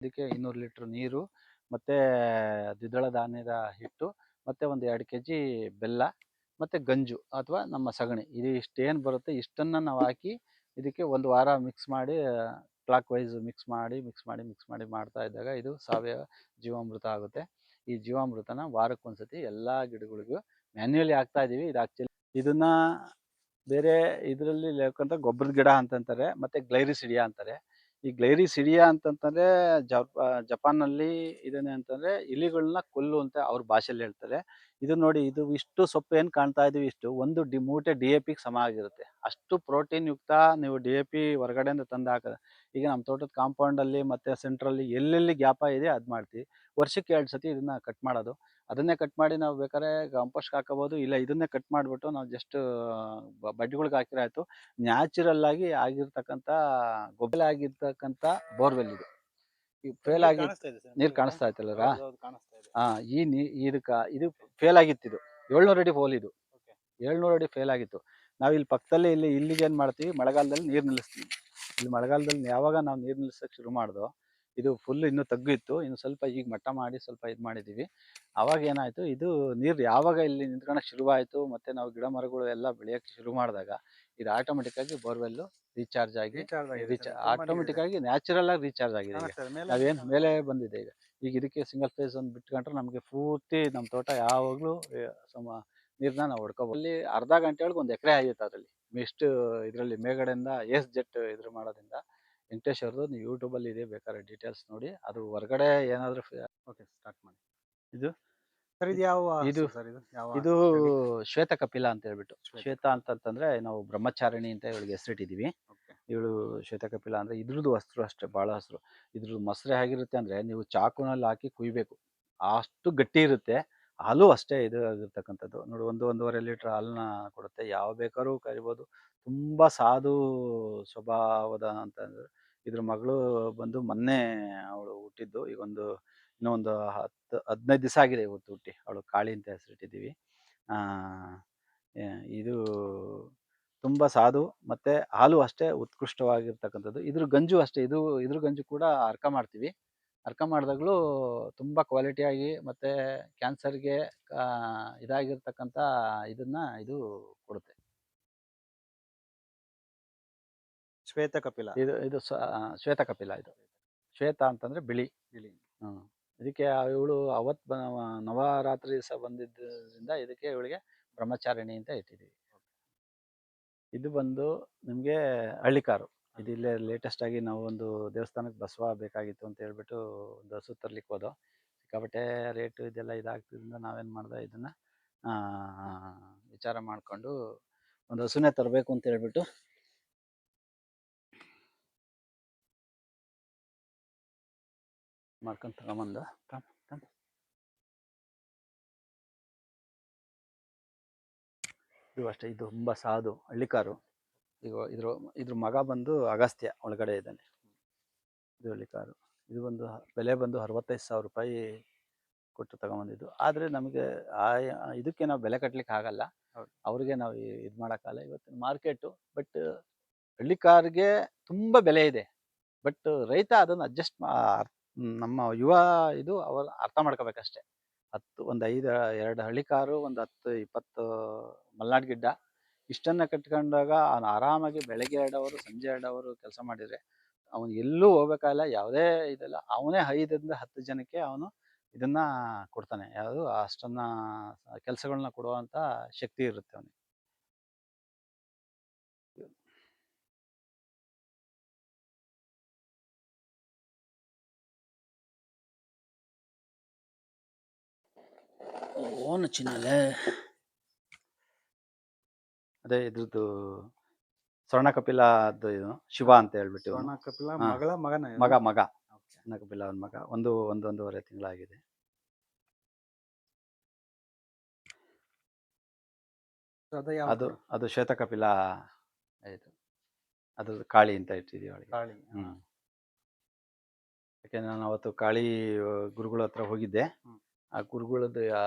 ಇದಕ್ಕೆ 200 ಲೀಟರ್ ನೀರು, ಮತ್ತು ದ್ವಿದಳ ಧಾನ್ಯದ ಹಿಟ್ಟು, ಮತ್ತು ಒಂದು 2 kg ಬೆಲ್ಲ, ಮತ್ತು ಗಂಜು ಅಥವಾ ನಮ್ಮ ಸಗಣಿ, ಇದು ಇಷ್ಟೇನು ಬರುತ್ತೆ ಇಷ್ಟನ್ನು ನಾವು ಹಾಕಿ ಇದಕ್ಕೆ ಒಂದು ವಾರ ಮಿಕ್ಸ್ ಮಾಡಿ ಕ್ಲಾಕ್ ವೈಸ್ ಮಿಕ್ಸ್ ಮಾಡಿ ಮಾಡ್ತಾ ಇದ್ದಾಗ ಇದು ಸಾವಯವ ಜೀವಾಮೃತ ಆಗುತ್ತೆ. ಈ ಜೀವಾಮೃತನ ವಾರಕ್ಕೊಂದ್ಸತಿ ಎಲ್ಲ ಗಿಡಗಳಿಗೂ ಮ್ಯಾನ್ಯುಯಲಿ ಹಾಕ್ತಾ ಇದ್ದೀವಿ. ಇದು ಆ್ಯಕ್ಚುಲಿ ಇದನ್ನ ಬೇರೆ ಇದರಲ್ಲಿ ಲೇಕಂತ ಗೊಬ್ಬರದ ಗಿಡ ಅಂತಂತಾರೆ, ಮತ್ತು ಗ್ಲೈರಿಸಿಡಿಯಾ ಅಂತಾರೆ. ಈ ಗ್ಲೈರಿಸಿಡಿಯಾ ಅಂತಂತಂದರೆ ಜಪಾನಲ್ಲಿ ಇದನ್ನೇ ಅಂತಂದರೆ ಇಲಿಗಳನ್ನ ಕೊಲ್ಲು ಅಂತ ಅವ್ರ ಭಾಷೆಯಲ್ಲಿ ಹೇಳ್ತಾರೆ. ಇದು ನೋಡಿ, ಇದು ಇಷ್ಟು ಸೊಪ್ಪು ಏನು ಕಾಣ್ತಾ ಇದೀವಿ, ಇಷ್ಟು ಒಂದು ಮೂಟೆ DAP ಸಮ ಆಗಿರುತ್ತೆ. ಅಷ್ಟು ಪ್ರೋಟೀನ್ ಯುಕ್ತ ನೀವು DAP ಹೊರಗಡೆಯಿಂದ ತಂದು ಹಾಕಿದ್ರೆ, ಈಗ ನಮ್ಮ ತೋಟದ ಕಾಂಪೌಂಡಲ್ಲಿ ಮತ್ತು ಸೆಂಟ್ರಲ್ಲಿ ಎಲ್ಲೆಲ್ಲಿ ಗ್ಯಾಪ ಇದೆ ಅದು ಮಾಡ್ತೀವಿ. ವರ್ಷಕ್ಕೆ 2 ಸತಿ ಇದನ್ನು ಕಟ್ ಮಾಡೋದು. ಅದನ್ನೇ ಕಟ್ ಮಾಡಿ ನಾವು ಬೇಕಾದ್ರೆ ಕಾಂಪೋಸ್ಟ್ಗೆ ಹಾಕೋಬೋದು, ಇಲ್ಲ ಇದನ್ನೇ ಕಟ್ ಮಾಡಿಬಿಟ್ಟು ನಾವು ಜಸ್ಟ್ ಬಡ್ಡಿಗಳಿಗೆ ಹಾಕಿದ್ರೆ ಆಯಿತು. ನ್ಯಾಚುರಲ್ ಆಗಿ ಆಗಿರ್ತಕ್ಕಂಥ ಗೊಬ್ಬರ ಆಗಿರ್ತಕ್ಕಂಥ ಬೋರ್ವೆಲ್ ಇದು. ಈ ಫೇಲ್ ಆಗಿ ನೀರು ಕಾಣಿಸ್ತಾ ಇತ್ತಲ್ಲರ, ಹಾಂ, ಇದು ಫೇಲ್ ಆಗಿತ್ತು. ಇದು 700 ಅಡಿ ಹೋಲ್, ಇದು 700 ಅಡಿ ಫೇಲ್ ಆಗಿತ್ತು. ನಾವು ಇಲ್ಲಿ ಪಕ್ಕದಲ್ಲೇ ಇಲ್ಲಿಗೆ ಏನು ಮಾಡ್ತೀವಿ, ಮಳೆಗಾಲದಲ್ಲಿ ನೀರು ನಿಲ್ಲಿಸ್ತೀವಿ. ಇಲ್ಲಿ ಮಳೆಗಾಲದಲ್ಲಿ ಯಾವಾಗ ನಾವು ನೀರು ನಿಲ್ಲಿಸೋಕೆ ಶುರು ಮಾಡಿದೋ, ಇದು ಫುಲ್ ಇನ್ನೂ ತಗ್ಗಿತ್ತು, ಇನ್ನು ಸ್ವಲ್ಪ ಈಗ ಮಟ್ಟ ಮಾಡಿ ಸ್ವಲ್ಪ ಇದು ಮಾಡಿದ್ದೀವಿ. ಆವಾಗ ಏನಾಯಿತು, ಇದು ನೀರು ಯಾವಾಗ ಇಲ್ಲಿ ನಿಂತ್ಕೊಳ್ಳೋಕೆ ಶುರುವಾಯಿತು ಮತ್ತು ನಾವು ಗಿಡ ಮರಗಳು ಎಲ್ಲ ಬೆಳೆಯೋಕ್ಕೆ ಶುರು ಮಾಡಿದಾಗ ಇದು ಆಟೋಮೆಟಿಕ್ಕಾಗಿ ಬೋರ್ವೆಲ್ಲು ರೀಚಾರ್ಜ್ ಆಗಿ ಆಟೋಮೆಟಿಕ್ಕಾಗಿ ನ್ಯಾಚುರಲ್ ಆಗಿ ರೀಚಾರ್ಜ್ ಆಗಿದೆ. ಈಗ ನಾವೇನು ಮೇಲೆ ಬಂದಿದೆ. ಈಗ ಇದಕ್ಕೆ ಸಿಂಗಲ್ ಫೇಸ್ ಒಂದು ಬಿಟ್ಕೊಂಡ್ರೆ ನಮಗೆ ಪೂರ್ತಿ ನಮ್ಮ ತೋಟ ಯಾವಾಗಲೂ ನೀರನ್ನ ನಾವು ಹೊಡ್ಕೋಬೋದು. ಅಲ್ಲಿ ಅರ್ಧ ಗಂಟೆ ಒಳಗೆ 1 ಎಕರೆ ಆಗಿತ್ತು. ಅದರಲ್ಲಿ ಇಷ್ಟು ಇದರಲ್ಲಿ ಮೇಲ್ಗಡೆಯಿಂದ ಜೆಟ್ ಇದ್ರ ಮಾಡೋದ್ರಿಂದ ವೆಂಕಟೇಶ್ ಅವ್ರದ್ದು ನೀವು ಯೂಟ್ಯೂಬಲ್ಲಿ ಇದೆ, ಬೇಕಾದ್ರೆ ಡೀಟೇಲ್ಸ್ ನೋಡಿ. ಅದು ಹೊರಗಡೆ ಏನಾದರೂ ಓಕೆ ಸ್ಟಾರ್ಟ್ ಮಾಡಿ. ಇದು ಇದು ಶ್ವೇತ ಕಪಿಲ ಅಂತ ಹೇಳ್ಬಿಟ್ಟು, ಶ್ವೇತ ಅಂತಂತಂದ್ರೆ ನಾವು ಬ್ರಹ್ಮಚಾರಿಣಿ ಅಂತ ಇವಳಿಗೆ ಹೆಸರಿಟ್ಟಿದ್ದೀವಿ. ಇವಳು ಶ್ವೇತ ಕಪಿಲ ಅಂದರೆ ಇದ್ರದ್ದು ಹಸ್ರು ಅಷ್ಟೇ, ಭಾಳ ಹಸ್ರು. ಇದ್ರದ್ದು ಮೊಸರೆ ಹೇಗಿರುತ್ತೆ ಅಂದರೆ ನೀವು ಚಾಕುನಲ್ಲಿ ಹಾಕಿ ಕುಯ್ಬೇಕು, ಅಷ್ಟು ಗಟ್ಟಿ ಇರುತ್ತೆ. ಹಾಲು ಅಷ್ಟೇ ಇದು ಆಗಿರ್ತಕ್ಕಂಥದ್ದು. ನೋಡಿ, 1-1.5 ಲೀಟ್ರ್ ಹಾಲನ್ನ ಕೊಡುತ್ತೆ. ಯಾವ ಬೇಕಾದ್ರೂ ಕರಿಬೋದು. ತುಂಬ ಸಾಧು ಸ್ವಭಾವದ ಅಂತಂದ್ರೆ. ಇದ್ರ ಮಗಳು ಬಂದು ಮೊನ್ನೆ ಅವಳು ಹುಟ್ಟಿದ್ದು, ಈಗ ಇನ್ನೂ ಒಂದು 10-15 ದಿವಸ ಆಗಿದೆ ಇವತ್ತು ಹುಟ್ಟಿ. ಅವಳು ಕಾಳಿ ಅಂತ ಹೆಸರಿಟ್ಟಿದ್ದೀವಿ. ಇದು ತುಂಬ ಸಾಧು, ಮತ್ತು ಹಾಲು ಅಷ್ಟೇ ಉತ್ಕೃಷ್ಟವಾಗಿರ್ತಕ್ಕಂಥದ್ದು. ಇದ್ರ ಗಂಜು ಅಷ್ಟೇ, ಇದ್ರ ಗಂಜು ಕೂಡ ಅರ್ಕ ಮಾಡ್ತೀವಿ. ಅರ್ಕ ಮಾಡಿದಾಗಲೂ ತುಂಬ ಕ್ವಾಲಿಟಿಯಾಗಿ ಮತ್ತು ಕ್ಯಾನ್ಸರ್ಗೆ ಇದಾಗಿರ್ತಕ್ಕಂಥ ಇದು ಕೊಡುತ್ತೆ. ಶ್ವೇತ ಕಪಿಲ ಇದು ಶ್ವೇತ ಕಪಿಲ. ಇದು ಶ್ವೇತ ಅಂತಂದರೆ ಬಿಳಿ. ಇದಕ್ಕೆ ಇವಳು ಅವತ್ತು ನವರಾತ್ರಿ ದಿವಸ ಬಂದಿದ್ದರಿಂದ ಇದಕ್ಕೆ ಇವಳಿಗೆ ಬ್ರಹ್ಮಚಾರಿಣಿ ಅಂತ ಇಟ್ಟಿದ್ದೀವಿ. ಇದು ಬಂದು ನಿಮಗೆ ಹಳ್ಳಿಕಾರು. ಇದು ಇಲ್ಲೇ ಲೇಟೆಸ್ಟ್ ಆಗಿ ನಾವು ಒಂದು ದೇವಸ್ಥಾನಕ್ಕೆ ಬಸವ ಬೇಕಾಗಿತ್ತು ಅಂತ ಹೇಳ್ಬಿಟ್ಟು ಒಂದು ಹಸು ತರ್ಲಿಕ್ಕೆ ಹೋದೋ. ಸಿಕ್ಕಾಪಟ್ಟೆ ರೇಟು ಇದೆಲ್ಲ ಇದಾಗ್ತಿದ್ದರಿಂದ ನಾವೇನು ಮಾಡಿದೆ, ಇದನ್ನು ವಿಚಾರ ಮಾಡಿಕೊಂಡು ಒಂದು ಹಸುನೇ ತರಬೇಕು ಅಂತ ಹೇಳ್ಬಿಟ್ಟು ಮಾಡ್ಕೊಂಡು ತಗೊಂಬಂದು. ಇದು ಅಷ್ಟೇ, ಇದು ತುಂಬ ಸಾಧು ಹಳ್ಳಿಕಾರು. ಈಗ ಇದ್ರ ಮಗ ಬಂದು ಅಗಸ್ತ್ಯ ಒಳಗಡೆ ಇದ್ದಾನೆ. ಇದು ಹಳ್ಳಿಕಾರು. ಇದು ಒಂದು ಬೆಲೆ ಬಂದು 65,000 ರೂಪಾಯಿ ಕೊಟ್ಟು ತಗೊಂಬಂದಿದ್ದು. ಆದರೆ ನಮಗೆ ಇದಕ್ಕೆ ನಾವು ಬೆಲೆ ಕಟ್ಟಲಿಕ್ಕೆ ಆಗಲ್ಲ, ಅವ್ರಿಗೆ ನಾವು ಇದು ಮಾಡೋಕ್ಕಲ್ಲ ಇವತ್ತಿನ ಮಾರ್ಕೆಟು. ಬಟ್ ಹಳ್ಳಿಕಾರಿಗೆ ತುಂಬ ಬೆಲೆ ಇದೆ. ಬಟ್ ರೈತ ಅದನ್ನು ಅಡ್ಜಸ್ಟ್ ನಮ್ಮ ಇದು ಅವರು ಅರ್ಥ ಮಾಡ್ಕೋಬೇಕಷ್ಟೆ. ಒಂದು 2 ಹಳ್ಳಿಕಾರು, ಒಂದು 10-20 ಮಲ್ನಾಡ್ ಗಿಡ್ಡ, ಇಷ್ಟನ್ನು ಕಟ್ಕೊಂಡಾಗ ಅವನು ಆರಾಮಾಗಿ ಬೆಳಗ್ಗೆ 2 ಅವರು ಸಂಜೆ 2 ಅವರು ಕೆಲಸ ಮಾಡಿದರೆ ಅವನು ಎಲ್ಲೂ ಹೋಗ್ಬೇಕಾಗಿಲ್ಲ, ಯಾವುದೇ ಇದೆಲ್ಲ. ಅವನೇ 5-10 ಜನಕ್ಕೆ ಅವನು ಇದನ್ನು ಕೊಡ್ತಾನೆ. ಯಾವುದು ಅಷ್ಟನ್ನು ಕೆಲಸಗಳನ್ನ ಕೊಡುವಂಥ ಶಕ್ತಿ ಇರುತ್ತೆ ಅವನಿಗೆ. ಓನು ಚಿನ್ನಲೆ ಅದೇ ಇದ್ರದ್ದು ಸ್ವರ್ಣ ಕಪಿಲ ಅದು ಇದು ಶಿವ ಅಂತ ಹೇಳ್ಬಿಟ್ಟು. ಸ್ವರ್ಣ ಕಪಿಲ ಮಗ ಸ್ವರ್ಣ ಕಪಿಲ ಅವನ ಮಗ. 1-1.5 ತಿಂಗಳಾಗಿದೆ. ಅದು ಶ್ವೇತ ಕಪಿಲ ಆಯಿತು. ಅದು ಕಾಳಿ ಅಂತ ಇಟ್ಟಿದ್ದೀವಿ ಅವಳಿಗೆ. ಯಾಕೆಂದ್ರೆ ನಾನು ಅವತ್ತು ಕಾಳಿ ಗುರುಗಳ ಹತ್ರ ಹೋಗಿದ್ದೆ. ಆ ಗುರುಗಳದ್ದು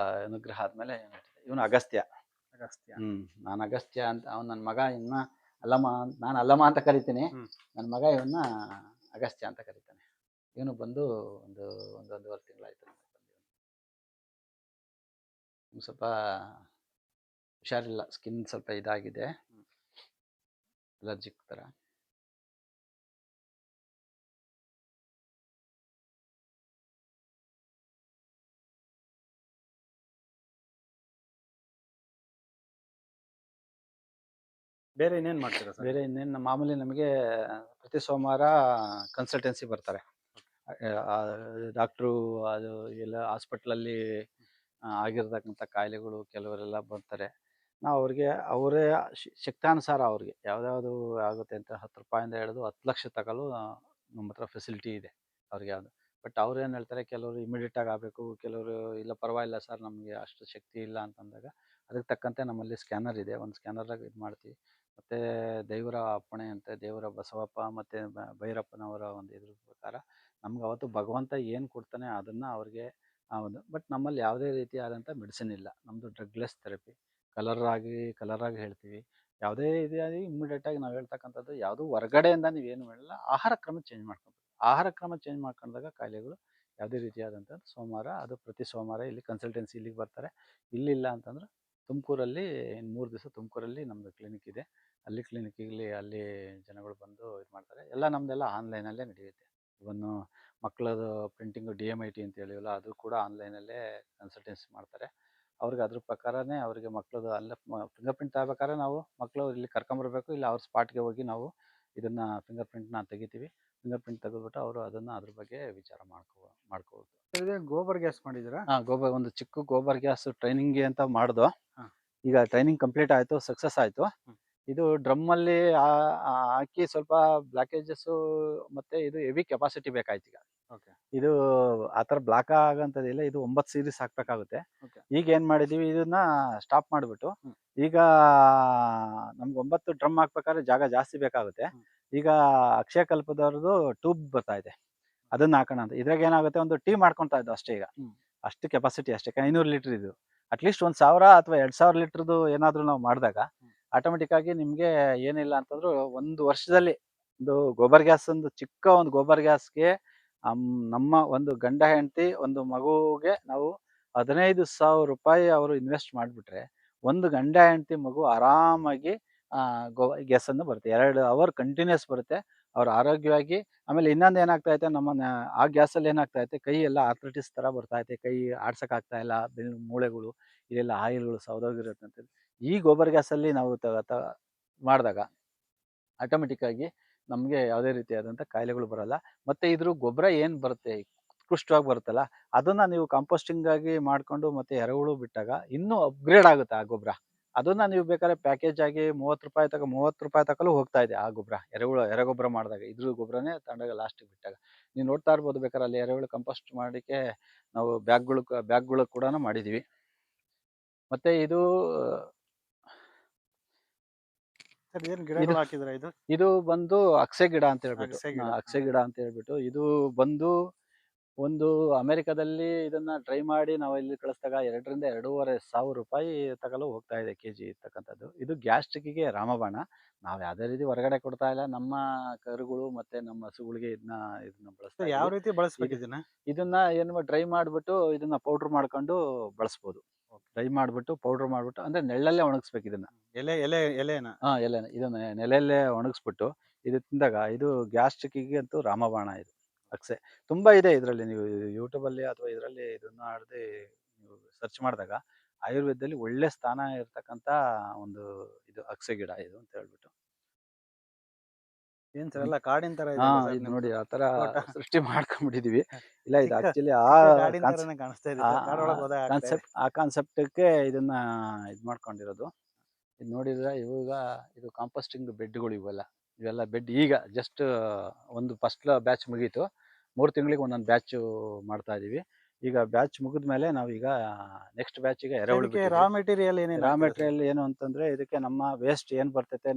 ಅನುಗ್ರಹ ಆದ್ಮೇಲೆ ಇವನು ಅಗಸ್ತ್ಯ. ನಾನು ಅಗಸ್ತ್ಯ ಅಂತ, ಅವನು ನನ್ನ ಮಗ. ಇನ್ನ ಅಲ್ಲಮ್ಮ, ನಾನು ಅಲ್ಲಮ್ಮ ಅಂತ ಕರಿತೀನಿ. ನನ್ನ ಮಗ ಇವನ್ನ ಅಗಸ್ತ್ಯ ಅಂತ ಕರಿತಾನೆ. ಇವನು ಬಂದು ಒಂದು ಒಂದೂವರೆ ತಿಂಗಳಾಯ್ತು ಸ್ವಲ್ಪ ಹುಷಾರಿಲ್ಲ, ಸ್ಕಿನ್ ಸ್ವಲ್ಪ ಇದಾಗಿದೆ, ಅಲರ್ಜಿಕ್ ಥರ. ಬೇರೆ ಇನ್ನೇನು ಮಾಡ್ತೀರಾ ಸರ್? ಬೇರೆ ಇನ್ನೇನು ಮಾಮೂಲಿ ನಮಗೆ ಪ್ರತಿ ಸೋಮವಾರ ಕನ್ಸಲ್ಟೆನ್ಸಿ ಬರ್ತಾರೆ ಡಾಕ್ಟ್ರು, ಅದು ಎಲ್ಲ ಹಾಸ್ಪಿಟ್ಲಲ್ಲಿ ಆಗಿರ್ತಕ್ಕಂಥ ಕಾಯಿಲೆಗಳು ಕೆಲವರೆಲ್ಲ ಬರ್ತಾರೆ. ನಾವು ಅವ್ರಿಗೆ ಅವರೇ ಶಕ್ತಾನುಸಾರ ಅವ್ರಿಗೆ ಯಾವ್ದಾವುದು ಆಗುತ್ತೆ ಅಂತ 10 ರೂಪಾಯಿಂದ ಹಿಡಿದು 10 ಲಕ್ಷ ತಗೊಳ್ಳು ನಮ್ಮ ಹತ್ರ ಫೆಸಿಲಿಟಿ ಇದೆ ಅವ್ರಿಗೆ. ಯಾವುದು ಬಟ್ ಅವ್ರು ಏನು ಹೇಳ್ತಾರೆ, ಕೆಲವರು ಇಮಿಡಿಯೇಟಾಗಿ ಆಗಬೇಕು, ಕೆಲವರು ಇಲ್ಲ ಪರವಾಗಿಲ್ಲ ಸರ್ ನಮಗೆ ಅಷ್ಟು ಶಕ್ತಿ ಇಲ್ಲ ಅಂತಂದಾಗ ಅದಕ್ಕೆ ತಕ್ಕಂತೆ ನಮ್ಮಲ್ಲಿ ಸ್ಕ್ಯಾನರ್ ಇದೆ, ಒಂದು ಸ್ಕ್ಯಾನರಾಗಿ ಇದು ಮಾಡ್ತೀವಿ. ಮತ್ತು ದೇವರ ಅಪ್ಪಣೆ ಅಂತೆ, ದೇವರ ಬಸವಪ್ಪ ಮತ್ತು ಭೈರಪ್ಪನವರ ಒಂದು ಇದ್ರ ಪ್ರಕಾರ ನಮ್ಗೆ ಅವತ್ತು ಭಗವಂತ ಏನು ಕೊಡ್ತಾನೆ ಅದನ್ನು ಅವ್ರಿಗೆ ಒಂದು. ಬಟ್ ನಮ್ಮಲ್ಲಿ ಯಾವುದೇ ರೀತಿಯಾದಂಥ ಮೆಡಿಸಿನ್ ಇಲ್ಲ, ನಮ್ಮದು ಡ್ರಗ್ಲೆಸ್ ಥೆರಪಿ. ಕಲರಾಗಿ ಹೇಳ್ತೀವಿ. ಯಾವುದೇ ಇದಾಗಿ ಇಮ್ಮಿಡಿಯೇಟಾಗಿ ನಾವು ಹೇಳ್ತಕ್ಕಂಥದ್ದು ಯಾವುದು ಹೊರಗಡೆಯಿಂದ ನೀವೇನು ಹೇಳಲ್ಲ, ಆಹಾರ ಕ್ರಮ ಚೇಂಜ್ ಮಾಡ್ಕೊಬೇಕು. ಆಹಾರ ಕ್ರಮ ಚೇಂಜ್ ಮಾಡ್ಕೊಂಡಾಗ ಕಾಯಿಲೆಗಳು ಯಾವುದೇ ರೀತಿಯಾದಂಥದ್ದು ಸೋಮವಾರ, ಅದು ಪ್ರತಿ ಸೋಮವಾರ ಇಲ್ಲಿ ಕನ್ಸಲ್ಟೆನ್ಸಿ ಇಲ್ಲಿಗೆ ಬರ್ತಾರೆ. ಇಲ್ಲಿಲ್ಲ ಅಂತಂದ್ರೆ ತುಮಕೂರಲ್ಲಿ ಇನ್ನು 3 ದಿವಸ ತುಮಕೂರಲ್ಲಿ ನಮ್ಮದು ಕ್ಲಿನಿಕ್ ಇದೆ, ಅಲ್ಲಿ ಕ್ಲಿನಿಕ್ಕಿಗೆ ಅಲ್ಲಿ ಜನಗಳು ಬಂದು ಇದು ಮಾಡ್ತಾರೆ. ಎಲ್ಲ ನಮ್ಮದೆಲ್ಲ ಆನ್ಲೈನಲ್ಲೇ ನಡೆಯುತ್ತೆ. ಇವನ್ನು ಮಕ್ಕಳದು ಪ್ರಿಂಟಿಂಗು DMIT ಅಂತ ಹೇಳಿವಲ್ಲ, ಅದು ಕೂಡ ಆನ್ಲೈನಲ್ಲೇ ಕನ್ಸಲ್ಟೆನ್ಸಿ ಮಾಡ್ತಾರೆ. ಅವ್ರಿಗೆ ಅದ್ರ ಪ್ರಕಾರನೇ ಅವ್ರಿಗೆ ಮಕ್ಕಳದು ಅಲ್ಲೇ ಫಿಂಗರ್ ಪ್ರಿಂಟ್ ತಗೋಬೇಕಾದ್ರೆ ನಾವು ಮಕ್ಕಳು ಇಲ್ಲಿ ಕರ್ಕೊಂಬರ್ಬೇಕು, ಇಲ್ಲ ಅವ್ರ ಸ್ಪಾಟ್ಗೆ ಹೋಗಿ ನಾವು ಇದನ್ನು ಫಿಂಗರ್ ಪ್ರಿಂಟ್ನ ತೆಗಿತೀವಿ. ಫಿಂಗರ್ ಪ್ರಿಂಟ್ ತೆಗೆದ್ಬಿಟ್ಟು ಅವರು ಅದನ್ನು ಅದ್ರ ಬಗ್ಗೆ ವಿಚಾರ ಮಾಡ್ಕೋಬೋದು. ಗೋಬರ್ ಗ್ಯಾಸ್ ಮಾಡಿದ್ದೀರಾ? ಒಂದು ಚಿಕ್ಕ ಗೋಬರ್ ಗ್ಯಾಸ್ ಟ್ರೈನಿಂಗ್ಗೆ ಅಂತ ಮಾಡ್ದು. ಈಗ ಟ್ರೈನಿಂಗ್ ಕಂಪ್ಲೀಟ್ ಆಯಿತು, ಸಕ್ಸಸ್ ಆಯಿತು. ಇದು ಡ್ರಮ್ಮಲ್ಲಿ ಹಾಕಿ ಸ್ವಲ್ಪ ಬ್ಲಾಕೇಜಸ್ಸು ಮತ್ತು ಇದು ಹೆವಿ ಕೆಪಾಸಿಟಿ ಬೇಕಾಯ್ತು ಈಗ. ಇದು ಆ ಥರ ಬ್ಲಾಕ್ ಆಗೋಂಥದ್ದಿಲ್ಲ, ಇದು 9 ಸೀರೀಸ್ ಹಾಕಬೇಕಾಗುತ್ತೆ. ಈಗ ಏನು ಮಾಡಿದ್ದೀವಿ, ಇದನ್ನ ಸ್ಟಾಪ್ ಮಾಡಿಬಿಟ್ಟು ಈಗ ನಮ್ಗೆ 9 ಡ್ರಮ್ ಹಾಕ್ಬೇಕಾದ್ರೆ ಜಾಗ ಜಾಸ್ತಿ ಬೇಕಾಗುತ್ತೆ. ಈಗ ಅಕ್ಷಯ ಕಲ್ಪದವ್ರದ್ದು ಟ್ಯೂಬ್ ಬರ್ತಾ ಇದೆ, ಅದನ್ನ ಹಾಕೋಣ ಅಂತ. ಇದ್ರಾಗ ಏನಾಗುತ್ತೆ, ಒಂದು ಟೀ ಮಾಡ್ಕೊತಾ ಇದ್ದು ಅಷ್ಟೇ. ಈಗ ಅಷ್ಟು ಕೆಪಾಸಿಟಿ ಅಷ್ಟೇ, 500 ಲೀಟ್ರ್ ಇದು. ಅಟ್ಲೀಸ್ಟ್ 1000 ಅಥವಾ 2000 ಲೀಟ್ರದ್ದು ಏನಾದರೂ ನಾವು ಮಾಡಿದಾಗ ಆಟೋಮೆಟಿಕ್ಕಾಗಿ ನಿಮಗೆ ಏನಿಲ್ಲ ಅಂತಂದ್ರೂ 1 ವರ್ಷದಲ್ಲಿ ಒಂದು ಗೋಬರ್ ಗ್ಯಾಸ್, ಒಂದು ಚಿಕ್ಕ ಒಂದು ಗೋಬರ್ ಗ್ಯಾಸ್ಗೆ ನಮ್ಮ ಒಂದು ಗಂಡ ಹೆಂಡತಿ ಒಂದು ಮಗುವಿಗೆ ನಾವು 15,000 ರೂಪಾಯಿ ಅವರು ಇನ್ವೆಸ್ಟ್ ಮಾಡಿಬಿಟ್ರೆ ಒಂದು ಗಂಡ ಹೆಂಡತಿ ಮಗು ಆರಾಮಾಗಿ ಗ್ಯಾಸನ್ನು ಬರುತ್ತೆ. 2 ಅವರ್ ಕಂಟಿನ್ಯೂಸ್ ಬರುತ್ತೆ, ಅವ್ರು ಆರೋಗ್ಯವಾಗಿ. ಆಮೇಲೆ ಇನ್ನೊಂದು ಏನಾಗ್ತಾ ನಮ್ಮ ಆ ಗ್ಯಾಸಲ್ಲಿ ಏನಾಗ್ತಾ ಕೈ ಎಲ್ಲ ಆರ್ಥ್ರೈಟಿಸ್ ಥರ ಬರ್ತಾ ಕೈ ಆಡ್ಸೋಕ್ಕಾಗ್ತಾ ಇಲ್ಲ, ಮೂಳೆಗಳು ಇದೆಲ್ಲ ಆಯಿಲ್ಗಳು ಸೌದೋಗಿರುತ್ತೆ ಅಂತೇಳಿ. ಈ ಗೋಬರ್ ಗ್ಯಾಸಲ್ಲಿ ನಾವು ಮಾಡಿದಾಗ ಆಟೋಮೆಟಿಕ್ಕಾಗಿ ನಮಗೆ ಯಾವುದೇ ರೀತಿಯಾದಂಥ ಕಾಯಿಲೆಗಳು ಬರಲ್ಲ. ಮತ್ತು ಇದ್ರ ಗೊಬ್ಬರ ಏನು ಬರುತ್ತೆ ಉತ್ಕೃಷ್ಟವಾಗಿ ಬರುತ್ತಲ್ಲ, ಅದನ್ನು ನೀವು ಕಾಂಪೋಸ್ಟಿಂಗಾಗಿ ಮಾಡಿಕೊಂಡು ಮತ್ತು ಎರೆಹುಳು ಬಿಟ್ಟಾಗ ಇನ್ನೂ ಅಪ್ಗ್ರೇಡ್ ಆಗುತ್ತೆ ಆ ಗೊಬ್ಬರ. ಅದನ್ನು ನೀವು ಬೇಕಾದ್ರೆ ಪ್ಯಾಕೇಜ್ ಆಗಿ 30 ರೂಪಾಯಿ ತಕಲು ಹೋಗ್ತಾ ಇದೆ ಆ ಗೊಬ್ಬರ. ಎರೆಗೊಬ್ಬರ ಮಾಡಿದಾಗ ಇದ್ರ ಗೊಬ್ಬರನೇ ತಗೊಂಡಾಗ ಲಾಸ್ಟಿಗೆ ಬಿಟ್ಟಾಗ ನೀವು ನೋಡ್ತಾ ಇರ್ಬೋದು. ಬೇಕಾದ್ರೆ ಅಲ್ಲಿ ಎರೆಹುಳು ಕಂಪೋಸ್ಟ್ ಮಾಡೋಕ್ಕೆ ನಾವು ಬ್ಯಾಗ್ಗಳು ಕೂಡ ಮಾಡಿದ್ದೀವಿ. ಮತ್ತು ಇದು ಇದು ಬಂದು ಅಕ್ಸೆ ಗಿಡ ಅಂತ ಹೇಳ್ಬಿಟ್ಟು ಇದು ಬಂದು ಒಂದು ಅಮೆರಿಕದಲ್ಲಿ ಇದನ್ನ ಟ್ರೈ ಮಾಡಿ ನಾವು ಇಲ್ಲಿ ಕಳಿಸಿದಾಗ 2,000 ರಿಂದ 2,500 ರೂಪಾಯಿ ತಗಲು ಹೋಗ್ತಾ ಇದೆ kg ಇರ್ತಕ್ಕಂಥದ್ದು. ಇದು ಗ್ಯಾಸ್ಟ್ರಿಕ್ಕಿಗೆ ರಾಮಬಾಣ. ನಾವು ಯಾವುದೇ ರೀತಿ ಹೊರಗಡೆ ಕೊಡ್ತಾ ಇಲ್ಲ, ನಮ್ಮ ಕರುಗಳು ಮತ್ತೆ ನಮ್ಮ ಹಸುಗಳಿಗೆ ಇದನ್ನ ಬಳಸ್ತಾ. ಯಾವ ರೀತಿ ಬಳಸ್ಬೇಕು ಇದನ್ನ ಏನು ಡ್ರೈ ಮಾಡಿಬಿಟ್ಟು ಇದನ್ನ ಪೌಡ್ರ್ ಮಾಡ್ಕೊಂಡು ಬಳಸ್ಬೋದು. ಡ್ರೈ ಮಾಡಿಬಿಟ್ಟು ಪೌಡ್ರ್ ಮಾಡಿಬಿಟ್ಟು, ಅಂದರೆ ನೆಳ್ಳಲ್ಲೇ ಒಣಗಿಸ್ಬೇಕು ಇದನ್ನ. ಎಲೆನ ಇದನ್ನ ನೆಲೆಯಲ್ಲೇ ಒಣಗಿಸ್ಬಿಟ್ಟು ಇದು ತಿಂದಾಗ ಇದು ಗ್ಯಾಸ್ಟ್ರಿಕ್ಕಿಗೆ ಅಂತೂ ರಾಮಬಾಣ. ಇದು ಅಕ್ಸೆ ತುಂಬ ಇದೆ ಇದರಲ್ಲಿ. ನೀವು ಯೂಟ್ಯೂಬಲ್ಲಿ ಅಥವಾ ಇದರಲ್ಲಿ ಇದನ್ನ ಆಡದೆ ನೀವು ಸರ್ಚ್ ಮಾಡಿದಾಗ ಆಯುರ್ವೇದದಲ್ಲಿ ಒಳ್ಳೆ ಸ್ಥಾನ ಇರ್ತಕ್ಕಂಥ ಒಂದು ಇದು ಅಕ್ಸೆ ಗಿಡ ಇದು ಅಂತ ಹೇಳ್ಬಿಟ್ಟು. ಏನ್ ಸರ್ ಎಲ್ಲ ಕಾಡಿನ ತರ ಇದು ನೋಡಿ ಆ ತರ ಸೃಷ್ಟಿ ಮಾಡ್ಕೊಂಡ್ಬಿಟ್ಟಿದೀವಿ. ಇಲ್ಲ, ಇದು ಆಕ್ಚುಲಿ ಆ ಕಾನ್ಸೆಪ್ಟಕ್ಕೆ ಇದನ್ನ ಇದು ಮಾಡ್ಕೊಂಡಿರೋದು. ಇದು ನೋಡಿದ್ರೆ ಇದು ಕಾಂಪೋಸ್ಟಿಂಗ್ ಬೆಡ್ಗಳು ಇವೆಲ್ಲ ಬೆಡ್. ಈಗ ಜಸ್ಟ್ ಒಂದು ಫಸ್ಟ್ ಬ್ಯಾಚ್ ಮುಗೀತು, 3 ತಿಂಗಳಿಗೆ ಒಂದೊಂದು ಬ್ಯಾಚ್ ಮಾಡ್ತಾ ಇದೀವಿ. ಈಗ ಬ್ಯಾಚ್ ಮುಗಿದ್ಮೇಲೆ ನಾವೀಗ ನೆಕ್ಸ್ಟ್ ಬ್ಯಾಚಿಗೆ ಎರೆಹುಳು ರಾ ಮೆಟೀರಿಯಲ್ ಏನು ಅಂತಂದ್ರೆ, ಇದಕ್ಕೆ ನಮ್ಮ ವೇಸ್ಟ್ ಏನ್ ಬರ್ತೈತೆ,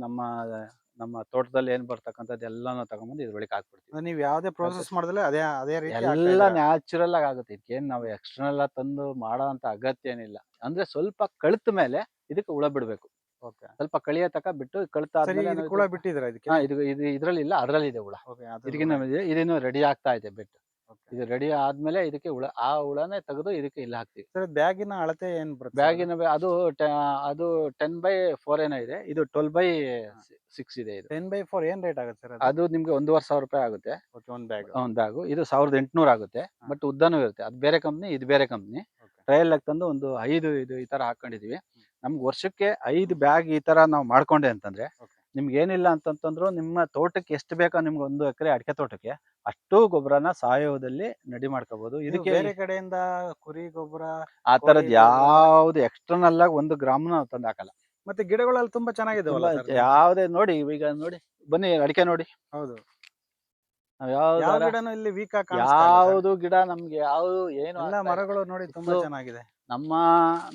ನಮ್ಮ ತೋಟದಲ್ಲಿ ಏನ್ ಬರ್ತಕ್ಕಂಥದ್ದು ಎಲ್ಲಾನು ತಗೊಂಡ್ಬಂದು ಇದ್ರೊಳಗೆ ಹಾಕ್ಬಿಡ್ತೀವಿ. ನೀವು ಯಾವುದೇ ಪ್ರೋಸೆಸ್ ಮಾಡಿದ್ರೆ ಅದೇ ರೀತಿ ಎಲ್ಲ ನ್ಯಾಚುರಲ್ ಆಗಿ ಆಗುತ್ತೆ. ಇದಕ್ಕೇನು ನಾವು ಎಕ್ಸ್ಟರ್ನಲ್ ಆಗಿ ತಂದು ಮಾಡೋ ಅಂತ ಅಗತ್ಯ ಏನಿಲ್ಲ. ಅಂದ್ರೆ ಸ್ವಲ್ಪ ಕಳಿತ ಮೇಲೆ ಇದಕ್ಕೆ ಹುಳ ಬಿಡಬೇಕು. ಸ್ವಲ್ಪ ಕಳಿಯ ತಕ ಬಿಟ್ಟು ಕಳಿತಾದ್ಮೇಲೆ ಹುಳ ಬಿಟ್ಟಿದ್ರೆ ಇದರಲ್ಲಿ ಇಲ್ಲ, ಅದರಲ್ಲಿ ಇದೆ ಹುಳ. ಇದನ್ನು ರೆಡಿ ಆಗ್ತಾ ಇದೆ ಬೆಡ್. ಓಕೆ. ಇದು ರೆಡಿ ಆದ್ಮೇಲೆ ಇದಕ್ಕೆ ಆ ಹುಳನೇ ತೆಗೆದು ಇದಕ್ಕೆ ಇಲ್ಲಿ ಹಾಕ್ತೀವಿ. ಸರ್ ಬ್ಯಾಗಿನ ಅಳತೆ ಏನು ಬರುತ್ತೆ ಸರ್ ಅದು? ಬ್ಯಾಗಿನ ಅದು 10/4 ಏನೋ ಇದೆ. ಇದು 12/6 ಇದೆ ಇದು. 10/4 ಏನು ರೇಟ್ ಆಗುತ್ತೆ ಸರ್ ಅದು? ಅದು ನಿಮ್ಗೆ 1,500 ಆಗುತ್ತೆ. ಓಕೆ, ಒಂದು ಬ್ಯಾಗ್. ಒಂದು ಬ್ಯಾಗು. ಇದು 1,800 ಆಗುತ್ತೆ. ಹಾ. ಬಟ್ ಉದ್ದನೂ ಇರುತ್ತೆ. ಅದು ಬೇರೆ ಕಂಪ್ನಿ, ಇದು ಬೇರೆ ಕಂಪ್ನಿ. ಓಕೆ. ಟ್ರಯಲ್ ಆಗಿ ತಂದು ಒಂದು 5 ಇದು ಈ ತರ ಹಾಕೊಂಡಿದೀವಿ. ನಮ್ಗೆ ವರ್ಷಕ್ಕೆ 5 ಬ್ಯಾಗ್ ಈ ತರ ನಾವು ಮಾಡ್ಕೊಂಡೆ ಅಂತಂದ್ರೆ ಓಕೆ. ನಿಮ್ಗೆ ಏನಿಲ್ಲ ಅಂತಂತಂದ್ರು ನಿಮ್ಮ ತೋಟಕ್ಕೆ ಎಷ್ಟು ಬೇಕೋ ನಿಮ್ಗೆ 1 ಎಕರೆ ಅಡಿಕೆ ತೋಟಕ್ಕೆ ಅಷ್ಟು ಗೊಬ್ಬರನ ಸಾವಯವದಲ್ಲಿ ರೆಡಿ ಮಾಡ್ಕೋಬಹುದು. ಇದು ಇದಕ್ಕೆ ಬೇರೆ ಕಡೆಯಿಂದ ಕುರಿ ಗೊಬ್ಬರ ಆ ತರದ್ ಕೋಳಿ ಗೊಬ್ರ- ಯಾವ್ದು ಎಕ್ಸ್ಟರ್ನಲ್ ಆಗಿ 1 ಗ್ರಾಮ್ನು ನಾವು ತಂದು ಹಾಕಲ್ಲ. ಮತ್ತೆ ಗಿಡಗಳಲ್ಲಿ ತುಂಬಾ ಚೆನ್ನಾಗಿದಾವಲ್ಲ ತುಂಬಾ ಸರ್ ನಿಮ್ದು? ಯಾವ್ದೇ ನೋಡಿ ಈಗ ನೋಡಿ, ಬನ್ನಿ ಅಡಿಕೆ ನೋಡಿ. ಹೌದು. ನಾವ್ ಯಾವ ಯಾವ್ದಾರ ಗಿಡನೂ ಇಲ್ಲಿ ವೀಕ್ ಆಗಿ ಕಾಣಿಸ್ತಾ ಇಲ್ಲ ಸರ್. ಯಾವ್ದು ಗಿಡ ನಮ್ಗೆ ಯಾವ್ದು ಏನು ಎಲ್ಲ ಆಗ್ತಾ ಇಲ್ಲ. ಮರಗಳು ನೋಡಿ ತುಂಬಾ ಸುತ್ತಲೂ ಚೆನ್ನಾಗಿದೆ.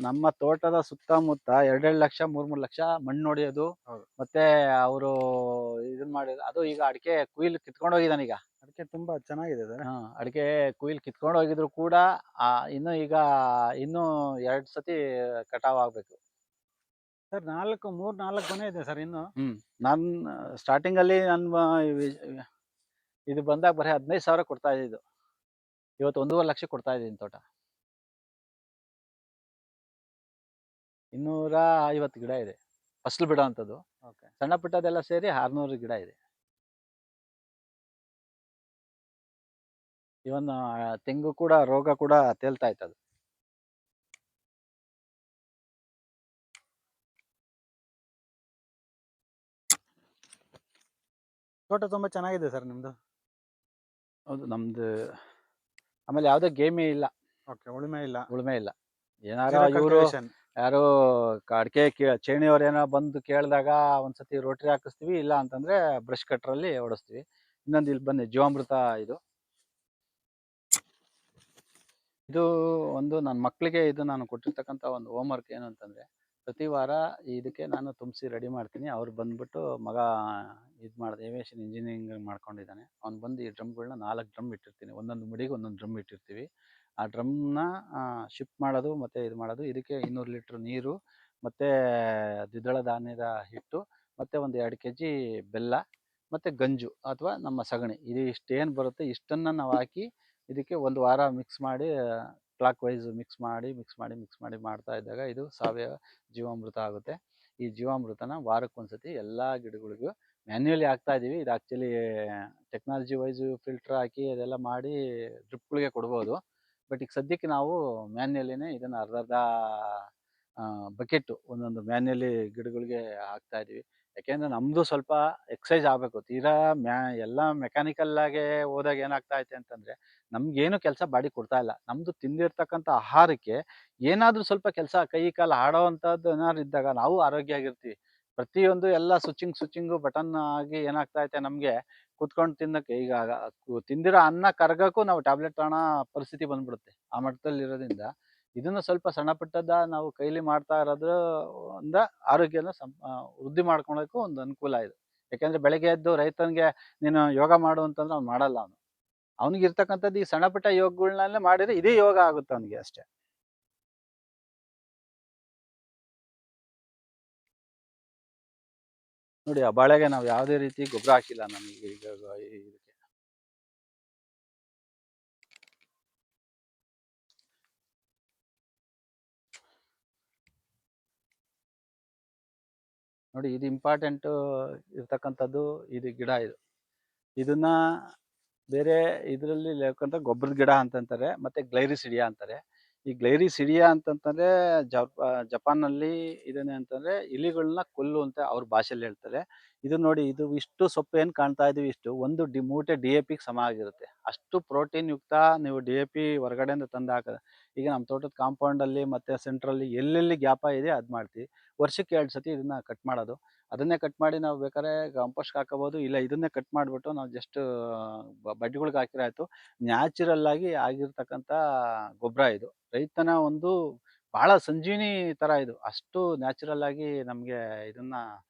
ನಮ್ಮ ತೋಟದ ಸುತ್ತಮುತ್ತ 2-2 ಲಕ್ಷ 3-3 ಲಕ್ಷ ಮಣ್ಣು ಹೊಡೆಯೋದು. ಹೌದು. ಮತ್ತೆ ಅವರು ಇದನ್ ಮಾಡಿದ್ರು. ಅದು ಈಗ ಅಡಿಕೆ ಕುಯ್ಲ್ ಕಿತ್ಕೊಂಡು ಹೋಗಿದಾನೆ ಈಗ. ಅದಕ್ಕೆ ತುಂಬಾ ಚೆನ್ನಾಗಿದೆ ಸರ್. ಅಡಿಕೆ ಕುಯ್ಲ್ ಕಿತ್ಕೊಂಡು ಹೋಗಿದ್ರು ಕೂಡ ಇನ್ನು ಈಗ ಇನ್ನು 2 ಸತಿ ಕಟಾವ್ ಆಗ್ಬೇಕು. ಸರ್ 3-4 ಗೊನೆ ಇದೆ ಸರ್ ಇನ್ನು. ನಾನ್ ಸ್ಟಾರ್ಟಿಂಗ್ ಅಲ್ಲಿ ಇದು ಬಂದಾಗ ಬರೀ 15,000 ಕೊಡ್ತಾ ಇದ್ದಿದ್ದು. ಇವತ್ತು 1.5 ಲಕ್ಷ ಕೊಡ್ತಾ ಇದ್ದೀನಿ ತೋಟ. 250 ಗಿಡ ಇದೆ ಫಸಲು ಬಿಡೋ ಅಂಥದ್ದು. ಓಕೆ. ಸಣ್ಣ ಪುಟ್ಟದೆಲ್ಲ ಸೇರಿ 600 ಗಿಡ ಇದೆ. ಇವನ್ ತೆಂಗು ಕೂಡ ರೋಗ ಕೂಡ ತೇಲ್ತಾ ಇತ್ತು ಅದು. ತೋಟ ತುಂಬಾ ಚೆನ್ನಾಗಿದೆ ಸರ್ ನಿಮ್ದು. ಹೌದು ನಮ್ದು. ಆಮೇಲೆ ಯಾವ್ದೇ ಗೇಮೇ ಇಲ್ಲ, ಓಕೆ, ಉಳುಮೆ ಇಲ್ಲ. ಉಳುಮೆ ಇಲ್ಲ. ಏನಾರ Zero ಇವರು cultivation. ಯಾರೋ ಅಡಿಕೆ ಚೇಣಿಯವ್ರು ಏನೋ ಬಂದು ಕೇಳಿದಾಗ ಒಂದ್ಸತಿ ರೋಟ್ರಿ ಹಾಕಿಸ್ತೀವಿ, ಇಲ್ಲ ಅಂತಂದ್ರೆ ಬ್ರಷ್ ಕಟ್ರಲ್ಲಿ ಓಡಿಸ್ತೀವಿ. ಇನ್ನೊಂದು ಇಲ್ಲಿ ಬನ್ನಿ ಜೀವಾಮೃತ ಇದು. ಇದು ಒಂದು ನನ್ನ ಮಕ್ಕಳಿಗೆ ಇದು ನಾನು ಕೊಟ್ಟಿರ್ತಕ್ಕಂಥ ಒಂದು ಹೋಮ್ ವರ್ಕ್ ಏನು ಅಂತಂದ್ರೆ, ಪ್ರತಿ ವಾರ ಇದಕ್ಕೆ ನಾನು ತುಂಬಿಸಿ ರೆಡಿ ಮಾಡ್ತೀನಿ. ಅವ್ರು ಬಂದ್ಬಿಟ್ಟು ಮಗ ಇದು ಮಾಡಿದೆ ಏವಿಯೇಷನ್ ಇಂಜಿನಿಯರಿಂಗ್ ಮಾಡ್ಕೊಂಡಿದ್ದಾನೆ. ಅವ್ನು ಬಂದು ಈ ಡ್ರಮ್ಗಳನ್ನ 4 ಡ್ರಮ್ ಇಟ್ಟಿರ್ತೀನಿ. ಒಂದೊಂದು ಮುಡಿಗೆ ಒಂದೊಂದು ಡ್ರಮ್ ಇಟ್ಟಿರ್ತೀವಿ. ಆ ಡ್ರಮ್ನ ಶಿಫ್ಟ್ ಮಾಡೋದು ಮತ್ತೆ ಇದು ಮಾಡೋದು. ಇದಕ್ಕೆ 200 ಲೀಟ್ರ್ ನೀರು, ಮತ್ತೆ ದ್ವಿದಳ ಧಾನ್ಯದ ಹಿಟ್ಟು, ಮತ್ತೆ ಒಂದು 2 ಕೆಜಿ ಬೆಲ್ಲ, ಮತ್ತೆ ಗಂಜು ಅಥವಾ ನಮ್ಮ ಸಗಣಿ, ಇದು ಇಷ್ಟೇನು ಬರುತ್ತೆ ಇಷ್ಟನ್ನ ನಾವು ಹಾಕಿ ಇದಕ್ಕೆ ಒಂದು ವಾರ ಮಿಕ್ಸ್ ಮಾಡಿ ಕ್ಲಾಕ್ ವೈಸ್ ಮಿಕ್ಸ್ ಮಾಡಿ ಮಾಡ್ತಾ ಇದ್ದಾಗ ಇದು ಸಾವಯವ ಜೀವಾಮೃತ ಆಗುತ್ತೆ. ಈ ಜೀವಾಮೃತನ ವಾರಕ್ಕೊಂದ್ಸತಿ ಎಲ್ಲ ಗಿಡಗಳಿಗೂ ಮ್ಯಾನ್ಯುಯಲಿ ಹಾಕ್ತಾ ಇದೀವಿ. ಇದು ಆ್ಯಕ್ಚುಲಿ ಟೆಕ್ನಾಲಜಿ ವೈಸ್ ಫಿಲ್ಟರ್ ಹಾಕಿ ಅದೆಲ್ಲ ಮಾಡಿ ಡ್ರಿಪ್ಗಳಿಗೆ ಕೊಡ್ಬೋದು. ಬಟ್ ಈಗ ಸದ್ಯಕ್ಕೆ ನಾವು ಮ್ಯಾನ್ಯುಯಲಿನೇ ಇದನ್ನು ಅರ್ಧ ಬಕೆಟು ಒಂದೊಂದು ಮ್ಯಾನ್ಯುಯಲಿ ಗಿಡಗಳಿಗೆ ಹಾಕ್ತಾ ಇದೀವಿ. ಯಾಕೆಂದರೆ ನಮ್ಮದು ಸ್ವಲ್ಪ ಎಕ್ಸೈಸ್ ಆಗಬೇಕು. ತೀರಾ ಎಲ್ಲ ಮೆಕ್ಯಾನಿಕಲ್ ಆಗೇ ಹೋದಾಗ ಏನಾಗ್ತಾ ಐತೆ ಅಂತಂದರೆ ನಮಗೇನು ಕೆಲಸ ಬಾಡಿ ಕೊಡ್ತಾ ಇಲ್ಲ. ನಮ್ಮದು ತಿಂದಿರ್ತಕ್ಕಂಥ ಆಹಾರಕ್ಕೆ ಏನಾದರೂ ಸ್ವಲ್ಪ ಕೆಲಸ ಕೈ ಕಾಲು ಆಡೋ ಅಂಥದ್ದು ಏನಾದ್ರು ಇದ್ದಾಗ ನಾವು ಆರೋಗ್ಯ ಆಗಿರ್ತೀವಿ. ಪ್ರತಿಯೊಂದು ಎಲ್ಲ ಸ್ವಿಚ್ಚಿಂಗು ಬಟನ್ ಆಗಿ ಏನಾಗ್ತಾ ಐತೆ ನಮಗೆ ಕೂತ್ಕೊಂಡು ತಿನ್ನೋಕ್ಕೆ ಈಗ ತಿಂದಿರೋ ಅನ್ನ ಕರಗಕ್ಕೂ ನಾವು ಟ್ಯಾಬ್ಲೆಟ್ ತಗೊಳ್ಳೋ ಪರಿಸ್ಥಿತಿ ಬಂದ್ಬಿಡುತ್ತೆ. ಆ ಮಟ್ಟದಲ್ಲಿ ಇರೋದ್ರಿಂದ ಇದನ್ನು ಸ್ವಲ್ಪ ಸಣ್ಣ ಪುಟ್ಟದ ನಾವು ಕೈಲಿ ಮಾಡ್ತಾ ಇರೋದ್ರಿಂದ ಆರೋಗ್ಯನ ವೃದ್ಧಿ ಮಾಡ್ಕೊಳ್ಳೋಕ್ಕೂ ಒಂದು ಅನುಕೂಲ ಇದೆ. ಯಾಕೆಂದರೆ ಬೆಳಗ್ಗೆ ಎದ್ದು ರೈತನಿಗೆ ನೀನು ಯೋಗ ಮಾಡು ಅಂತಂದ್ರೆ ಅವ್ನು ಮಾಡಲ್ಲ. ಅವ್ನಿಗೆ ಇರ್ತಕ್ಕಂಥದ್ದು ಈ ಸಣ್ಣ ಪುಟ್ಟ ಯೋಗಗಳನ್ನೆಲ್ಲ ಮಾಡಿದ್ರೆ ಇದೇ ಯೋಗ ಆಗುತ್ತೆ ಅವನಿಗೆ ಅಷ್ಟೇ. ನೋಡಿ ಆ ಬಾಳೆಗೆ ನಾವು ಯಾವುದೇ ರೀತಿ ಗೊಬ್ಬರ ಹಾಕಿಲ್ಲ ನಮಗೆ ಈಗ ಇದಕ್ಕೆ. ನೋಡಿ ಇದು ಇಂಪಾರ್ಟೆಂಟ್ ಇರ್ತಕ್ಕಂಥದ್ದು ಇದು ಗಿಡ ಇದು. ಇದನ್ನ ಬೇರೆ ಇದರಲ್ಲಿ ಗೊಬ್ಬರದ ಗಿಡ ಅಂತಂತಾರೆ, ಮತ್ತೆ ಗ್ಲೈರಿಸಿಡಿಯಾ ಅಂತಾರೆ. ಈ ಗ್ಲೈರಿಸಿಡಿಯಾ ಅಂತಂತಂದ್ರೆ ಜಪಾನ್ನಲ್ಲಿ ಇದನ್ನೇ ಅಂತಂದ್ರೆ ಇಲಿಗಳನ್ನ ಕೊಲ್ಲು ಅಂತ ಅವ್ರ ಭಾಷೆಯಲ್ಲಿ ಹೇಳ್ತಾರೆ. ಇದು ನೋಡಿ, ಇದು ಇಷ್ಟು ಸೊಪ್ಪು ಏನು ಕಾಣ್ತಾ ಇದೀವಿ, ಇಷ್ಟು ಒಂದು ಮೂಟೆ DAPಗೆ ಸಮ ಆಗಿರುತ್ತೆ. ಅಷ್ಟು ಪ್ರೋಟೀನ್ ಯುಕ್ತ ನೀವು DAP ಹೊರಗಡೆಯಿಂದ ತಂದು ಹಾಕಿದ್ರೆ. ಈಗ ನಮ್ಮ ತೋಟದ ಕಾಂಪೌಂಡಲ್ಲಿ ಮತ್ತು ಸೆಂಟ್ರಲ್ಲಿ ಎಲ್ಲೆಲ್ಲಿ ಗ್ಯಾಪ ಇದೆ ಅದು ಮಾಡ್ತೀವಿ. ವರ್ಷಕ್ಕೆ 2 ಸತಿ ಇದನ್ನ ಕಟ್ ಮಾಡೋದು. ಅದನ್ನೇ ಕಟ್ ಮಾಡಿ ನಾವು ಬೇಕಾದ್ರೆ ಕಾಂಪೋಸ್ಟ್‌ಗೆ ಹಾಕೋಬೋದು, ಇಲ್ಲ ಇದನ್ನೇ ಕಟ್ ಮಾಡಿಬಿಟ್ಟು ನಾವು ಜಸ್ಟ್ ಬಡ್ಡಿಗಳಿಗೆ ಹಾಕಿದ್ರೆ ಆಯಿತು. ನ್ಯಾಚುರಲ್ ಆಗಿ ಆಗಿರ್ತಕ್ಕಂಥ ಗೊಬ್ಬರ ಇದು. ರೈತನ ಒಂದು ಭಾಳ ಸಂಜೀವಿನಿ ಥರ ಇದು. ಅಷ್ಟು ನ್ಯಾಚುರಲ್ ಆಗಿ ನಮಗೆ ಇದನ್ನ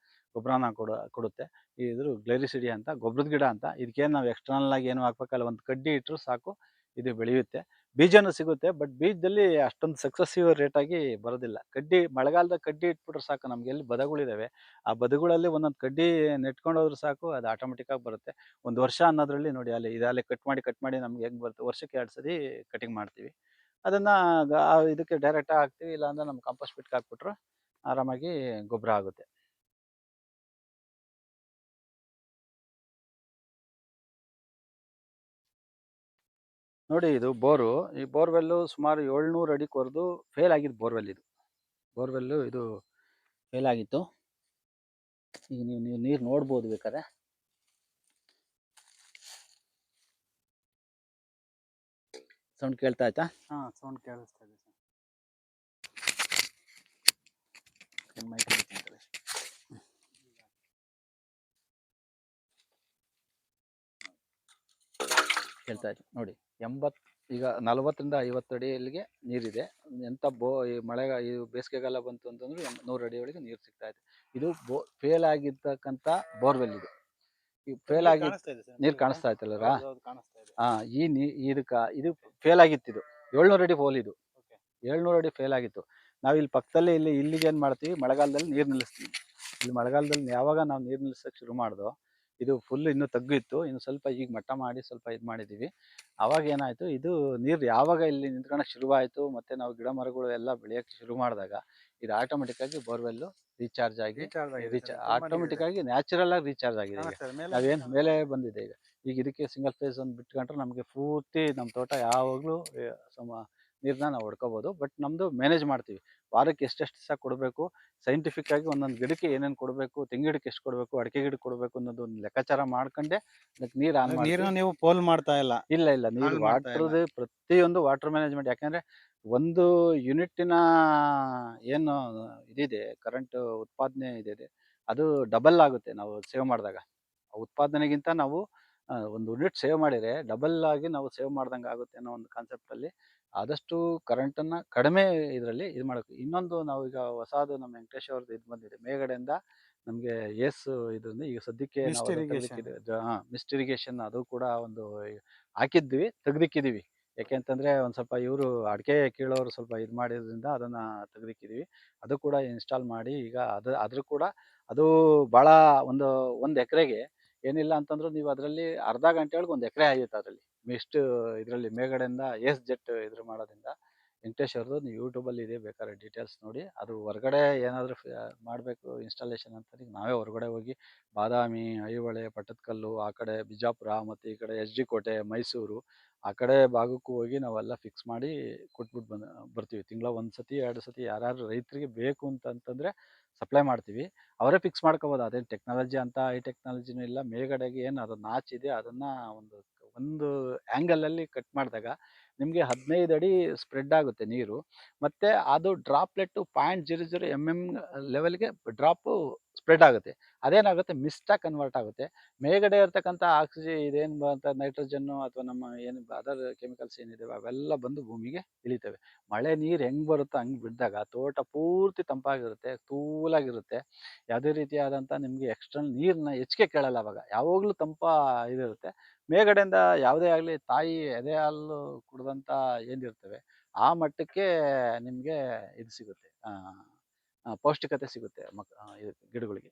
ಗೊಬ್ಬರನ ಕೊಡುತ್ತೆ. ಇದ್ರ ಗ್ಲೈರಿಸಿಡಿಯಾ ಅಂತ ಗೊಬ್ಬರದ ಗಿಡ ಅಂತ. ಇದಕ್ಕೇನು ನಾವು ಎಕ್ಸ್ಟರ್ನಲ್ ಆಗಿ ಏನು ಹಾಕ್ಬೇಕಲ್ಲ, ಒಂದು ಕಡ್ಡಿ ಇಟ್ಟರು ಸಾಕು ಇದು ಬೆಳೆಯುತ್ತೆ. ಬೀಜನೂ ಸಿಗುತ್ತೆ. ಬಟ್ ಬೀಜದಲ್ಲಿ ಅಷ್ಟೊಂದು ಸಕ್ಸೆಸಿವ್ ರೇಟ್ ಆಗಿ ಬರೋದಿಲ್ಲ. ಕಡ್ಡಿ ಮಳೆಗಾಲದಾಗ ಕಡ್ಡಿ ಇಟ್ಬಿಟ್ರೆ ಸಾಕು, ನಮ್ಗೆ ಎಲ್ಲಿ ಬದಗಳಿದಾವೆ ಆ ಬದುಗಳಲ್ಲಿ ಒಂದೊಂದು ಕಡ್ಡಿ ನೆಟ್ಕೊಂಡು ಹೋದ್ರೆ ಸಾಕು, ಅದು ಆಟೋಮೆಟಿಕ್ ಆಗಿ ಬರುತ್ತೆ. ಒಂದು ವರ್ಷ ಅನ್ನೋದ್ರಲ್ಲಿ ನೋಡಿ, ಅಲ್ಲಿ ಇದರಲ್ಲಿ ಕಟ್ ಮಾಡಿ ನಮ್ಗೆ ಹೆಂಗ್ ಬರುತ್ತೆ, ವರ್ಷಕ್ಕೆ 2 ಸರಿ ಕಟಿಂಗ್ ಮಾಡ್ತೀವಿ. ಅದನ್ನ ಇದಕ್ಕೆ ಡೈರೆಕ್ಟ್ ಹಾಕ್ತಿವಿ, ಇಲ್ಲಾಂದ್ರೆ ನಮ್ಮ ಕಾಂಪೋಸ್ಟ್ ಪಿಟ್‌ಗೆ ಹಾಕ್ಬಿಟ್ರೆ ಆರಾಮಾಗಿ ಗೊಬ್ಬರ ಆಗುತ್ತೆ. ನೋಡಿ, ಇದು ಬೋರು. ಈ ಬೋರ್‌ವೆಲ್ಲು ಸುಮಾರು 700 ಅಡಿ ಕೊರೆದು ಫೇಲ್ ಆಗಿದ್ದು ಬೋರ್‌ವೆಲ್ ಇದು. ಬೋರ್‌ವೆಲ್ಲು ಇದು ಫೇಲ್ ಆಗಿತ್ತು. ಈಗ ನೀವು ನೀರು ನೋಡ್ಬೋದು ಬೇಕಾದ್ರೆ. ಸೌಂಡ್ ಕೇಳ್ತಾ ಆಯ್ತಾ? ಹಾ, ಸೌಂಡ್ ಕೇಳಿಸ್ತಾ ಇದೆ ಸರ್. ಮೈಕ್ ಹಿಡಿತೀನಿ. ಕೇಳ್ತಾ ಇತ್ತು ನೋಡಿ. 80 ಈಗ 40ರಿಂದ 50 ಅಡಿಯಲ್ಲಿಗೆ ನೀರಿದೆ. ಎಂಥ ಈ ಈ ಬೇಸಿಗೆಗಾಲ ಬಂತು ಅಂತಂದ್ರೆ 100 ಅಡಿಯೊಳಗೆ ನೀರು ಸಿಗ್ತಾ ಇದೆ. ಇದು ಫೇಲ್ ಆಗಿರ್ತಕ್ಕಂಥ ಬೋರ್ವೆಲ್ ಇದು. ಈ ಫೇಲ್ ಆಗಿ ನೀರು ಕಾಣಿಸ್ತಾ ಇತ್ತಲ್ಲರ? ಹಾ, ಇದು ಫೇಲ್ ಆಗಿತ್ತು. ಇದು 700 ಅಡಿ ಹೋಲ್ ಇದು. 700 ಅಡಿ ಫೇಲ್ ಆಗಿತ್ತು. ನಾವು ಇಲ್ಲಿ ಪಕ್ಕದಲ್ಲೇ ಇಲ್ಲಿಗೆ ಏನು ಮಾಡ್ತೀವಿ, ಮಳೆಗಾಲದಲ್ಲಿ ನೀರು ನಿಲ್ಲಿಸ್ತೀವಿ. ಇಲ್ಲಿ ಮಳೆಗಾಲದಲ್ಲಿ ಯಾವಾಗ ನಾವು ನೀರು ನಿಲ್ಲಿಸೋಕೆ ಶುರು ಮಾಡ್ದೋ, ಇದು ಫುಲ್ ಇನ್ನೂ ತಗ್ಗಿತ್ತು. ಇನ್ನು ಸ್ವಲ್ಪ ಈಗ ಮಟ್ಟ ಮಾಡಿ ಸ್ವಲ್ಪ ಇದು ಮಾಡಿದ್ದೀವಿ. ಅವಾಗ ಏನಾಯಿತು, ಇದು ನೀರು ಯಾವಾಗ ಇಲ್ಲಿ ನಿಂತ್ಕೊಳಕ್ಕೆ ಶುರುವಾಯಿತು, ಮತ್ತು ನಾವು ಗಿಡ ಮರಗಳು ಎಲ್ಲ ಬೆಳೆಯೋಕ್ಕೆ ಶುರು ಮಾಡಿದಾಗ ಇದು ಆಟೋಮೆಟಿಕ್ಕಾಗಿ ಬೋರ್ವೆಲ್ಲು ರೀಚಾರ್ಜ್ ಆಗಿ ಆಟೋಮೆಟಿಕ್ಕಾಗಿ ನ್ಯಾಚುರಲ್ ಆಗಿ ರೀಚಾರ್ಜ್ ಆಗಿದೆ. ಈಗ ನಾವೇನು ಮೇಲೆ ಬಂದಿದೆ. ಈಗ ಇದಕ್ಕೆ ಸಿಂಗಲ್ ಫೇಸ್ ಒಂದು ಬಿಟ್ಕೊಂಡ್ರೆ ನಮಗೆ ಪೂರ್ತಿ ನಮ್ಮ ತೋಟ ಯಾವಾಗಲೂ ನೀರನ್ನ ನಾವು ಹೊಡ್ಕೋಬೋದು. ಬಟ್ ನಮ್ಮದು ಮ್ಯಾನೇಜ್ ಮಾಡ್ತೀವಿ. ವಾರಕ್ಕೆ ಎಷ್ಟೆಷ್ಟು ದಿವಸ ಕೊಡಬೇಕು, ಸೈಂಟಿಫಿಕ್ ಆಗಿ ಒಂದೊಂದು ಗಿಡಕ್ಕೆ ಏನೇನು ಕೊಡಬೇಕು, ತೆಂಗು ಗಿಡಕ್ಕೆ ಎಷ್ಟು ಕೊಡಬೇಕು, ಅಡಿಕೆ ಗಿಡಕ್ಕೆ ಕೊಡಬೇಕು ಅನ್ನೋದು ಒಂದು ಲೆಕ್ಕಾಚಾರ ಮಾಡ್ಕೊಂಡೆ ಅದಕ್ಕೆ ನೀರು ಆನ್ ಮಾಡ್ತೀವಿ. ನೀರನ್ನ ನೀವು ಪೋಲ್ ಮಾಡ್ತಾ ಇಲ್ಲ? ಇಲ್ಲ, ನೀರು ವಾಟರ್ದು ಪ್ರತಿಯೊಂದು ವಾಟರ್ ಮ್ಯಾನೇಜ್ಮೆಂಟ್. ಯಾಕೆಂದರೆ ಒಂದು ಯೂನಿಟ್ಟಿನ ಏನು ಇದಿದೆ, ಕರೆಂಟ್ ಉತ್ಪಾದನೆ ಇದೆ, ಅದು ಡಬಲ್ ಆಗುತ್ತೆ ನಾವು ಸೇವ್ ಮಾಡಿದಾಗ. ಉತ್ಪಾದನೆಗಿಂತ ನಾವು ಒಂದು ಯೂನಿಟ್ ಸೇವ್ ಮಾಡಿದರೆ ಡಬಲ್ ಆಗಿ ನಾವು ಸೇವ್ ಮಾಡ್ದಂಗೆ ಆಗುತ್ತೆ ಅನ್ನೋ ಒಂದು ಕಾನ್ಸೆಪ್ಟಲ್ಲಿ ಆದಷ್ಟು ಕರೆಂಟನ್ನು ಕಡಿಮೆ ಇದರಲ್ಲಿ ಇದು ಮಾಡಬೇಕು. ಇನ್ನೊಂದು, ನಾವು ಈಗ ಹೊಸದು ನಮ್ಮ ವೆಂಕಟೇಶ್ ಅವ್ರದ್ದು ಇದು ಬಂದಿದೆ ಮೇಗಡೆಯಿಂದ ನಮಗೆ ಇದೊಂದು ಈಗ ಸದ್ಯಕ್ಕೆ ಮಿಸ್ಟ್ ಇರಿಗೇಷನ್ ಅದು ಕೂಡ ಒಂದು ಹಾಕಿದ್ವಿ, ತೆಗ್ದಿಕ್ಕಿದ್ದೀವಿ. ಯಾಕೆಂತಂದರೆ ಒಂದು ಸ್ವಲ್ಪ ಇವರು ಅಡಿಕೆ ಕೀಳೋರು ಸ್ವಲ್ಪ ಇದು ಮಾಡಿದ್ರಿಂದ ಅದನ್ನು ತೆಗ್ದಿಕ್ಕಿದ್ದೀವಿ. ಅದು ಕೂಡ ಇನ್ಸ್ಟಾಲ್ ಮಾಡಿ ಈಗ ಅದ್ರ ಕೂಡ ಅದು ಭಾಳ ಒಂದು ಎಕರೆಗೆ ಏನಿಲ್ಲ ಅಂತಂದ್ರೂ ನೀವು ಅದರಲ್ಲಿ ಅರ್ಧ ಗಂಟೆ ಒಳಗೆ 1 ಎಕರೆ ಆಗುತ್ತೆ ಅದರಲ್ಲಿ. ಮಿಸ್ಟ್ ಇದರಲ್ಲಿ ಮೇಲ್ಗಡೆಯಿಂದ ಜೆಟ್ ಇದ್ರ ಮಾಡೋದ್ರಿಂದ. ವೆಂಕಟೇಶ್ ಅವ್ರದ್ದು ನೀವು ಯೂಟ್ಯೂಬಲ್ಲಿ ಇದೆ, ಬೇಕಾದ್ರೆ ಡೀಟೇಲ್ಸ್ ನೋಡಿ. ಅದು ಹೊರಗಡೆ ಏನಾದರೂ ಮಾಡಬೇಕು ಇನ್ಸ್ಟಾಲೇಷನ್ ಅಂತಂದ್ರೆ ನಾವೇ ಹೊರಗಡೆ ಹೋಗಿ ಬಾದಾಮಿ, ಐಹೊಳೆ, ಪಟ್ಟದಕಲ್ಲು, ಆ ಕಡೆ ಬಿಜಾಪುರ, ಮತ್ತು ಈ ಕಡೆ ಎಚ್ ಡಿ ಕೋಟೆ, ಮೈಸೂರು, ಆ ಕಡೆ ಭಾಗಕ್ಕೂ ಹೋಗಿ ನಾವೆಲ್ಲ ಫಿಕ್ಸ್ ಮಾಡಿ ಕೊಟ್ಬಿಟ್ಟು ಬರ್ತೀವಿ. ತಿಂಗಳ 1 ಸತಿ 2 ಸತಿ ಯಾರು ರೈತರಿಗೆ ಬೇಕು ಅಂತಂದರೆ ಸಪ್ಲೈ ಮಾಡ್ತೀವಿ. ಅವರೇ ಫಿಕ್ಸ್ ಮಾಡ್ಕೋಬೋದು. ಅದೇನು ಟೆಕ್ನಾಲಜಿ ಅಂತ ಹೈ ಟೆಕ್ನಾಲಜಿನೂ ಇಲ್ಲ. ಮೇಲ್ಗಡೆಗೆ ಏನು ಅದು ನಾಚಿದೆ ಅದನ್ನು ಒಂದು ಆ್ಯಂಗಲಲ್ಲಿ ಕಟ್ ಮಾಡಿದಾಗ ನಿಮಗೆ 15 ಅಡಿ ಸ್ಪ್ರೆಡ್ ಆಗುತ್ತೆ ನೀರು. ಮತ್ತು ಅದು ಡ್ರಾಪ್ಲೆಟ್ಟು 0.00 ಲೆವೆಲ್ಗೆ ಡ್ರಾಪು ಸ್ಪ್ರೆಡ್ ಆಗುತ್ತೆ. ಅದೇನಾಗುತ್ತೆ, ಮಿಸ್ಟಾಗಿ ಕನ್ವರ್ಟ್ ಆಗುತ್ತೆ. ಮೇಲ್ಗಡೆ ಇರ್ತಕ್ಕಂಥ ಇದೇನು ಬರುತ್ತೆ, ನೈಟ್ರೋಜನ್ನು ಅಥವಾ ನಮ್ಮ ಏನು ಅದರ್ ಕೆಮಿಕಲ್ಸ್ ಏನಿದಾವೆ ಅವೆಲ್ಲ ಬಂದು ಭೂಮಿಗೆ ಇಳಿತವೆ. ಮಳೆ ನೀರು ಹೆಂಗೆ ಬರುತ್ತೋ ಹಂಗೆ ಬಿದ್ದಾಗ ತೋಟ ಪೂರ್ತಿ ತಂಪಾಗಿರುತ್ತೆ, ತೂಲಾಗಿರುತ್ತೆ. ಯಾವುದೇ ರೀತಿಯಾದಂಥ ನಿಮಗೆ ಎಕ್ಸ್ಟರ್ನಲ್ ನೀರನ್ನ ಹೆಚ್ಚಿಗೆ ಕೇಳಲ್ಲ ಅವಾಗ. ಯಾವಾಗಲೂ ಇದಿರುತ್ತೆ. ಮೇಲ್ಗಡೆಯಿಂದ ಯಾವುದೇ ಆಗಲಿ ತಾಯಿ ಎದೆ ಹಾಲು ಕುಡಿದಂಥ ಏನಿರ್ತವೆ ಆ ಮಟ್ಟಕ್ಕೆ ನಿಮಗೆ ಇದು ಸಿಗುತ್ತೆ, ಪೌಷ್ಟಿಕತೆ ಸಿಗುತ್ತೆ ಗಿಡಗಳಿಗೆ.